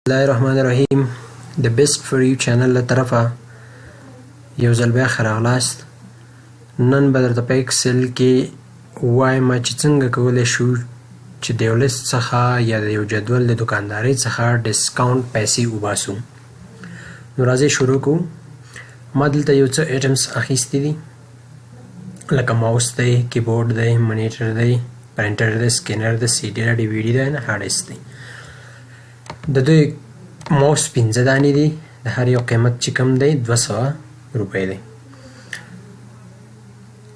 الله الرحمن الرحیم د بیسټ فور یو چینل له طرفه یو ځل بیا ښه راغلاست. نن به درته په ایکسل کې وایم چې څنګه کولی شو چې د یو لیست څخه یا د یو جدول د دوکاندارۍ څخه ډیسکونټ پیسې وباسو. نو راځئ شروع کوو. ما دلته یو څه ایټمز اخیستي دي لکه ماوس دی، کیبورډ دی، مانیټر دی، پرنټر دی، سکینر دی، سی ډي دی، ډي وي ډي دی، نه هارډ ډیسک دی. د دوی ماوس 15 دانې دي، د هر یو قیمت چې کوم دی 200 روپۍ دی.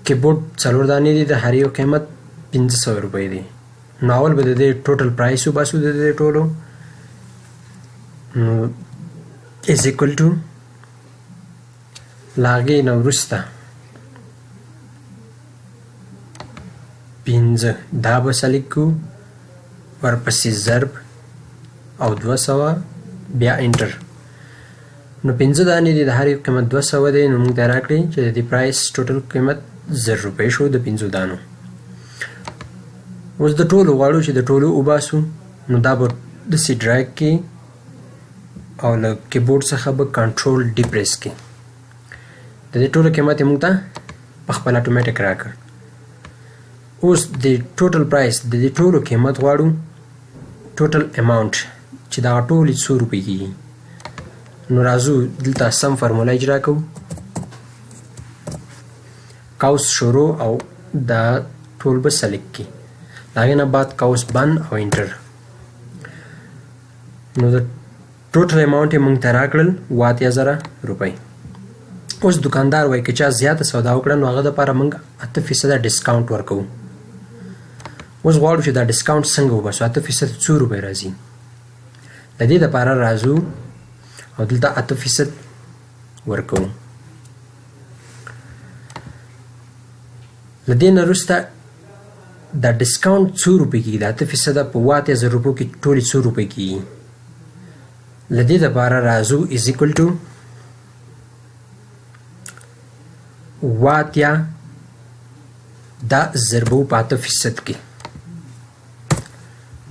کیبورډ 4 دانې دي، د هر یو قیمت 1500 روپۍ دی. نو اول به د دې ټوټل پرایس وباسو د دې ټولو. نو از ایکول ټو له هغې نه وروسته 15 دا به سلیکټ کړو، ورپسې ضرب او 200 بیا انټر. نو 15 دانې دي، د هر یو قیمت 200 دی. نو موږ ته راکړي چې د دې پرایس ټوټل قیمت 1000 روپۍ شو د 15 دانو. اوس د ټولو غواړو چې د ټولو وباسو. نو دا به داسې ډرایګ کړي او له کیبورډ څخه به کنټرول ډي پریس کړي. د دې ټولو قیمت یې موږ ته په خپل اټومیټک راکړ. اوس د ټوټل پرایس د دې ټولو قیمت غواړو، ټوټل اماونټ چې دا ټول 100 روپۍ کېږي. نو راځو دلته سم فرموله اجرا کوو. قوس شروع او دا ټول به سلیکټ کړي، د هغې نه بعد قوس بند او انټر. نو د ټوټل اماونټ یې موږ ته راکړل 8000 روپۍ. اوس دکاندار وایي که چا زیاته سودا وکړه نو هغه دپاره موږ 8% ډسکاونټ ورکوو. اوس غواړو چې دا ډسکاونټ څنګه وباسو. 8% څو روپۍ راځي. د دې دپاره راځو او دلته 8% ورکوو. له دې نه وروسته دا ډسکاونټ څو روپۍ کېږي. د 8% په 8000 روپو کې ټولې څو روپۍ کېږي. له دې دپاره راځو از ایکول ټو 80 دا ضربو په 8% کې.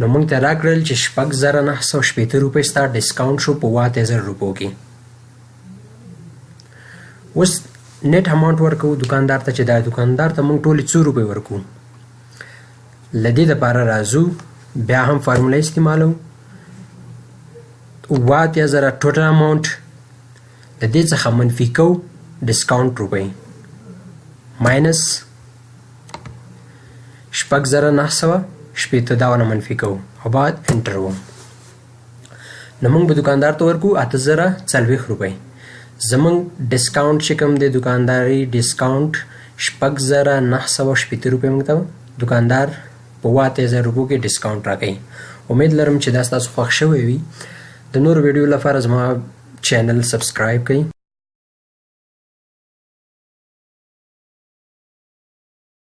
نو موږ ته راکړل چې 6980 روپۍ ستا ډسکاونټ شو په 8000 روپو کې. اوس نیټ اماونټ ورکوو دکاندار ته چې دا دکاندار ته موږ ټولې څو روپۍ ورکوو. له دې دپاره راځو بیا هم فارموله استعمالوو. 8000 ټوټل اماونټ د دې څخه منفي کوو ډسکاونټ روپۍ ماینس 6980 دا ونه منفي کوو او بعد انټر وو. نو موږ به دکاندار ته ورکوو 8040 روپۍ. زموږ ډسکاونټ چې کوم دی دکانداري ډسکاونټ 6980 روپۍ موږ ته دکاندار په 8000 روپو کې ډسکاونټ راکوي. امید لرم چې دا ستاسو خوښ شوی وي. د نورو ویډیو لپاره زما چینل سبسکرایب کړئ.